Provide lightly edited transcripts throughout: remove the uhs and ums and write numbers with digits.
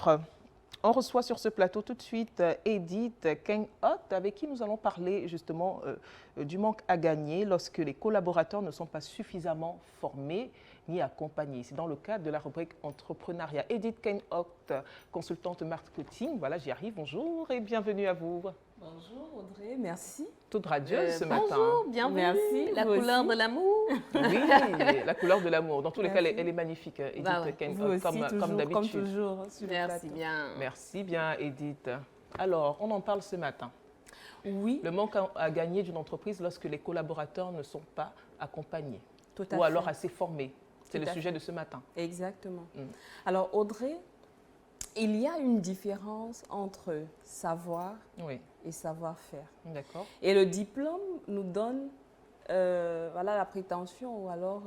Alors, on reçoit sur ce plateau tout de suite Edith Keng-Hot, avec qui nous allons parler justement du manque à gagner lorsque les collaborateurs ne sont pas suffisamment formés ni accompagnés. C'est dans le cadre de la rubrique entrepreneuriat. Edith Keng-Hot, consultante marketing. Voilà, j'y arrive. Bonjour et bienvenue à vous. Bonjour Audrey, merci. Toute radieuse ce matin. Bonjour, bienvenue. Merci, La vous couleur aussi. de l'amour. Oui, la couleur de l'amour. Dans tous les cas, Merci. elle est magnifique, Edith Bah ouais. Vous Keng-Hot, aussi, comme comme d'habitude. toujours, sur le Merci plateau. bien. Merci bien, Edith. Alors, on en parle ce matin. Oui, Le manque à gagner d'une entreprise lorsque les collaborateurs ne sont pas accompagnés tout à ou fait. alors assez formés. C'est Tout le à sujet fait. de ce matin. Exactement. Mm. Alors Audrey, il y a une différence entre savoir Oui, et savoir-faire. d'accord. Et le diplôme nous donne voilà, la prétention ou alors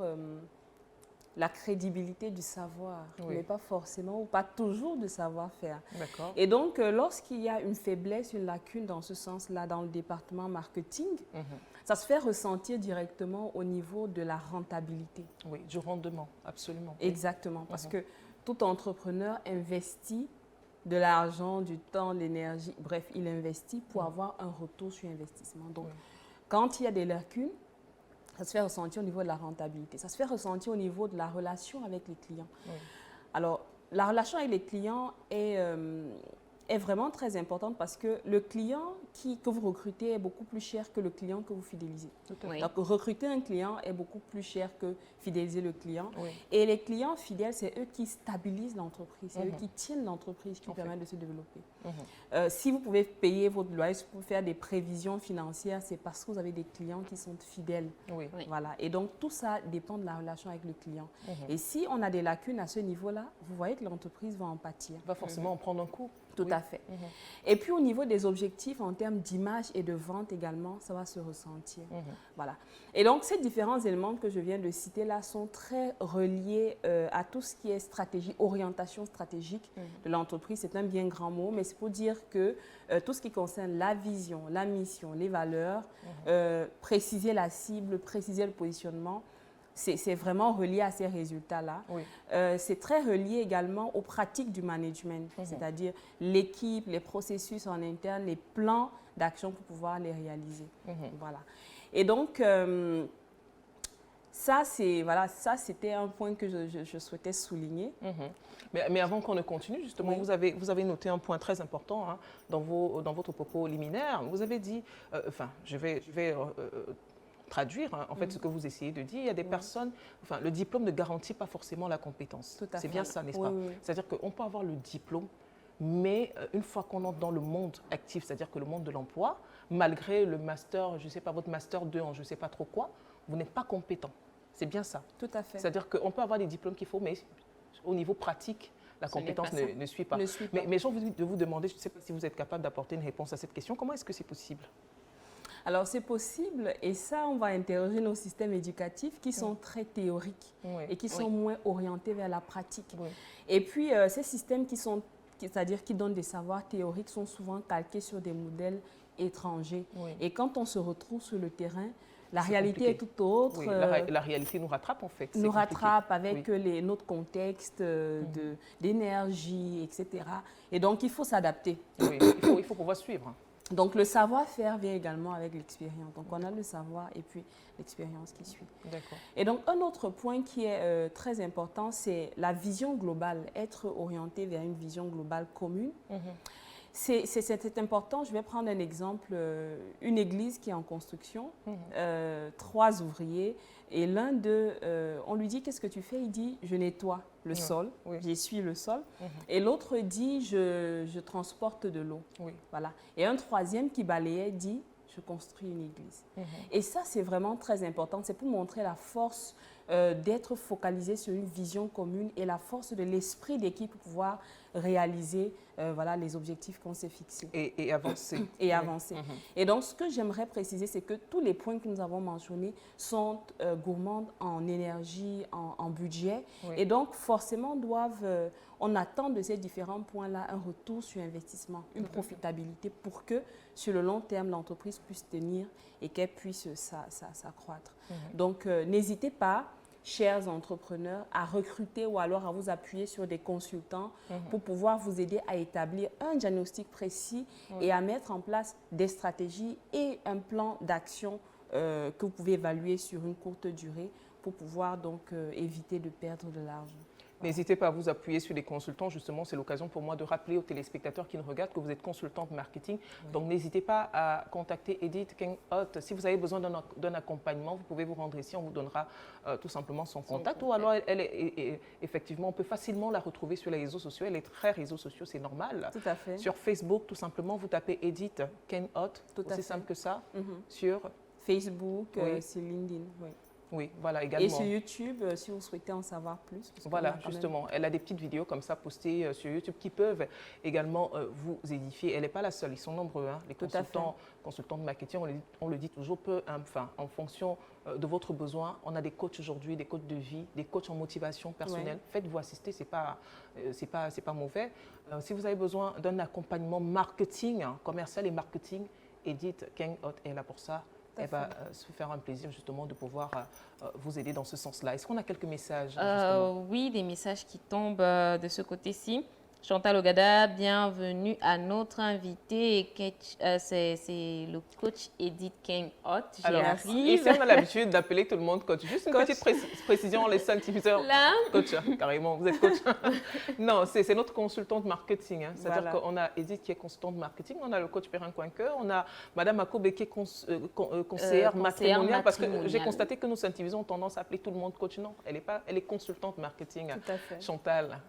la crédibilité du savoir, Oui. mais pas forcément ou pas toujours du savoir-faire. D'accord. Et donc, lorsqu'il y a une faiblesse, une lacune dans ce sens-là, dans le département marketing, Mhm. ça se fait ressentir directement au niveau de la rentabilité. Oui, du rendement, absolument. Exactement, parce Mhm. que tout entrepreneur investit de l'argent, du temps, de l'énergie, bref, il investit pour avoir un retour sur investissement. Donc, Oui. quand il y a des lacunes, ça se fait ressentir au niveau de la rentabilité, ça se fait ressentir au niveau de la relation avec les clients. Oui. Alors, la relation avec les clients est vraiment très importante parce que le client que vous recrutez est beaucoup plus cher que le client que vous fidélisez. Tout à fait. Oui. Donc, recruter un client est beaucoup plus cher que fidéliser le client. Oui. Et les clients fidèles, c'est eux qui stabilisent l'entreprise, c'est eux Mhm. qui tiennent l'entreprise, qui En fait. permettent de se développer. Mhm. Si vous pouvez payer votre loyer, si vous pouvez faire des prévisions financières, c'est parce que vous avez des clients qui sont fidèles. Oui. Oui. Voilà. Et donc, tout ça dépend de la relation avec le client. Mhm. Et si on a des lacunes à ce niveau-là, vous voyez que l'entreprise va en pâtir. Va forcément en prendre un coup. Tout Oui. à fait. Mhm. Et puis, au niveau des objectifs, en termes d'image et de vente également, ça va se ressentir. Mhm. Voilà. Et donc, ces différents éléments que je viens de citer là sont très reliés à tout ce qui est stratégie, orientation stratégique de l'entreprise. C'est un bien grand mot, mais c'est pour dire que tout ce qui concerne la vision, la mission, les valeurs, préciser la cible, préciser le positionnement, c'est vraiment relié à ces résultats-là. Oui. C'est très relié également aux pratiques du management, c'est-à-dire l'équipe, les processus en interne, les plans d'action pour pouvoir les réaliser. Mhm. Voilà. Et donc, ça, c'était un point que je souhaitais souligner. Mhm. Mais avant qu'on ne continue, justement, Oui. vous avez noté un point très important hein, dans votre propos liminaire. Vous avez dit, je vais traduire en fait ce que vous essayez de dire. Il y a des personnes, le diplôme ne garantit pas forcément la compétence. Tout à C'est fait. bien ça, n'est-ce Oui, pas? oui, oui. C'est-à-dire qu'on peut avoir le diplôme, mais une fois qu'on entre dans le monde actif, c'est-à-dire que le monde de l'emploi, malgré le master, je ne sais pas, votre master 2 en je ne sais pas trop quoi, vous n'êtes pas compétent. C'est bien ça. Tout à fait. C'est-à-dire qu'on peut avoir les diplômes qu'il faut, mais au niveau pratique, la Ce n'est compétence pas ça. ne suit pas. Ne suit pas. Mais j'ai envie de vous demander, je ne sais pas si vous êtes capable d'apporter une réponse à cette question, comment est-ce que c'est possible? Alors, c'est possible, et ça, on va interroger nos systèmes éducatifs qui sont très théoriques Oui. et qui sont Oui. moins orientés vers la pratique. Oui. Et puis, ces systèmes c'est-à-dire qui donnent des savoirs théoriques, sont souvent calqués sur des modèles étrangers. Oui. Et quand on se retrouve sur le terrain, la C'est réalité compliqué. est tout autre. Oui, la réalité nous rattrape en fait. C'est nous compliqué. rattrape avec Oui. notre contexte d'énergie, etc. Et donc, il faut s'adapter. Oui, il faut pouvoir suivre. Donc, le savoir-faire vient également avec l'expérience. Donc, on a le savoir et puis l'expérience qui suit. D'accord. Et donc, un autre point qui est très important, c'est la vision globale, être orienté vers une vision globale commune. Mhm. C'est important. Je vais prendre un exemple. Une église qui est en construction, 3 ouvriers, et l'un d'eux, on lui dit, qu'est-ce que tu fais? Il dit, je nettoie le sol, oui. j'essuie le sol. Et l'autre dit, je transporte de l'eau. Oui. Voilà. Et un troisième qui balayait dit, je construis une église. Et ça, c'est vraiment très important. C'est pour montrer la force d'être focalisé sur une vision commune et la force de l'esprit d'équipe pour pouvoir réaliser les objectifs qu'on s'est fixés. Et avancer. Et Oui. avancer. Et donc, ce que j'aimerais préciser, c'est que tous les points que nous avons mentionnés sont gourmands en énergie, en budget. Oui. Et donc, forcément, on attend de ces différents points-là un retour sur investissement, une profitabilité pour que, sur le long terme, l'entreprise puisse tenir et qu'elle puisse s'accroître. Donc, n'hésitez pas. chers entrepreneurs, à recruter ou alors à vous appuyer sur des consultants pour pouvoir vous aider à établir un diagnostic précis et à mettre en place des stratégies et un plan d'action que vous pouvez évaluer sur une courte durée pour pouvoir donc éviter de perdre de l'argent. N'hésitez pas à vous appuyer sur les consultants. Justement, c'est l'occasion pour moi de rappeler aux téléspectateurs qui nous regardent que vous êtes consultante marketing. Donc, n'hésitez pas à contacter Edith Keng-Hott. Si vous avez besoin d'un accompagnement, vous pouvez vous rendre ici. On vous donnera tout simplement son contact. Ou alors, effectivement, on peut facilement la retrouver sur les réseaux sociaux. Elle est très réseaux sociaux, c'est normal. Tout à fait. Sur Facebook, tout simplement, vous tapez Edith Keng-Hott. Aussi simple que ça. Sur Facebook, sur LinkedIn, oui. Oui, voilà, également. Et sur YouTube, si vous souhaitez en savoir plus. Voilà, justement, elle a des petites vidéos comme ça postées sur YouTube qui peuvent également vous édifier. Elle n'est pas la seule, ils sont nombreux, hein, les consultants de marketing, on le dit toujours, en fonction de votre besoin. On a des coachs aujourd'hui, des coachs de vie, des coachs en motivation personnelle. Faites-vous assister, c'est pas mauvais. Si vous avez besoin d'un accompagnement marketing, commercial et marketing, Edith Keng-Hott est là pour ça. Elle va se faire un plaisir justement de pouvoir vous aider dans ce sens-là. Est-ce qu'on a quelques messages Oui, des messages qui tombent de ce côté-ci. Chantal Ogada, bienvenue à notre invité. C'est le coach Edith Keng-Hott. Ici, on a l'habitude d'appeler tout le monde coach. Juste une petite précision, les 5 diffuseurs. Coach, carrément, vous êtes coach. Non, c'est notre consultante marketing. Hein. C'est-à-dire qu'on a Edith qui est consultante marketing, on a le coach Perrin Coinqueur, on a Madame Akobe qui est conseillère matrimoniale. Parce que j'ai constaté que nous ont tendance à appeler tout le monde coach. Non, elle est consultante marketing. Tout à fait. Chantal.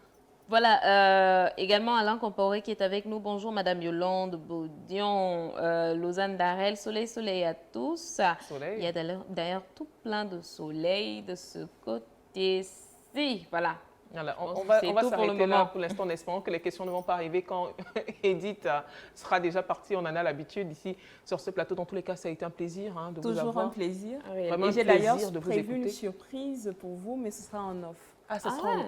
Voilà, également Alain Comporé qui est avec nous. Bonjour Madame Yolande Baudion, Lausanne Darel, soleil à tous. Soleil. Il y a d'ailleurs tout plein de soleil de ce côté-ci. Voilà. Voilà, on va s'arrêter là pour l'instant en espérant que les questions ne vont pas arriver quand Edith sera déjà partie. On en a l'habitude ici sur ce plateau. Dans tous les cas, ça a été un plaisir de vous avoir. Toujours un plaisir. Vraiment et j'ai d'ailleurs prévu une surprise pour vous, mais ce sera en off. Ah, ça sera en...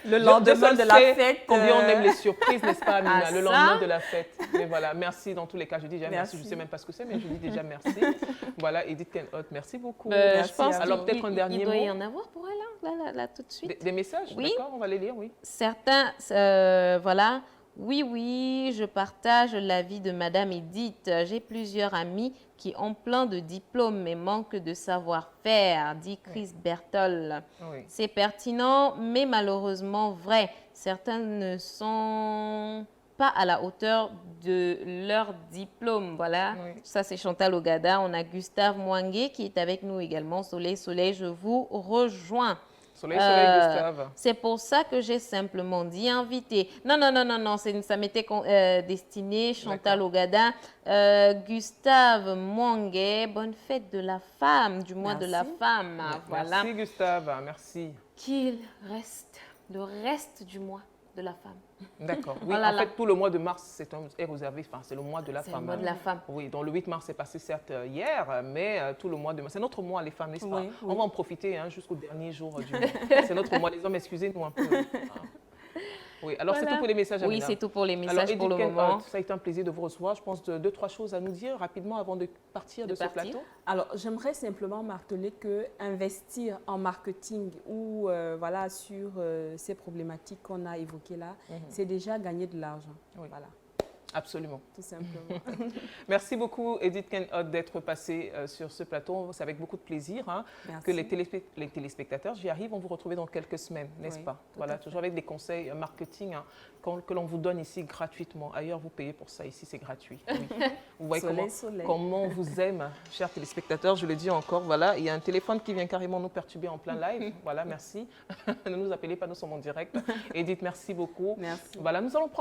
Le lendemain de la fête. Combien on aime les surprises, n'est-ce pas, Amina? Le lendemain de la fête. Mais voilà, merci dans tous les cas. Je dis déjà merci. Je ne sais même pas ce que c'est, mais je dis déjà merci. Voilà, Edith Keng-Hott, merci beaucoup. Je pense alors peut-être un dernier mot. Il doit y en avoir pour elle, là, tout de suite. Des messages? Oui. D'accord, on va les lire, oui. Certains, voilà. Oui, je partage l'avis de Madame Edith. J'ai plusieurs amis qui ont plein de diplômes mais manquent de savoir-faire, dit Chris Bertol. Oui. C'est pertinent, mais malheureusement vrai. Certains ne sont pas à la hauteur de leur diplôme. Voilà, ça c'est Chantal Ogada. On a Gustave Mwangué qui est avec nous également. Soleil, je vous rejoins. Soleil, Gustave. C'est pour ça que j'ai simplement dit invité. Non, ça m'était destiné, Chantal Ogada. Gustave Mwangué, bonne fête de la femme, du mois de la femme. Voilà. Merci Gustave, merci. Qu'il reste le reste du mois de la femme. D'accord. Oui, en fait, tout le mois de mars est réservé, c'est le mois de la femme. C'est le mois de la femme. Oui, donc le 8 mars est passé certes hier, mais tout le mois de mars. C'est notre mois, les femmes, n'est-ce pas? On va en profiter jusqu'au dernier jour du mois. C'est notre mois. Les hommes, excusez-nous un peu. Oui, alors c'est tout pour les messages. Oui, c'est tout pour les messages pour le moment. Ça a été un plaisir de vous recevoir. Je pense 2-3 choses à nous dire rapidement avant de partir de ce plateau. Alors, j'aimerais simplement marteler que investir en marketing ou voilà, sur ces problématiques qu'on a évoquées là, c'est déjà gagner de l'argent. Oui. Voilà. Absolument. Tout simplement. Merci beaucoup, Edith Keng-Hott, d'être passée sur ce plateau. C'est avec beaucoup de plaisir que les téléspectateurs, j'y arrive, on vous retrouver dans quelques semaines, n'est-ce pas? Voilà, toujours avec des conseils marketing que l'on vous donne ici gratuitement. Ailleurs, vous payez pour ça. Ici, c'est gratuit. Oui. Vous voyez comment on vous aime, chers téléspectateurs. Je le dis encore, voilà, il y a un téléphone qui vient carrément nous perturber en plein live. Voilà, merci. Ne nous appelez pas, nous sommes en direct. Edith, merci beaucoup. Merci. Voilà, nous allons prendre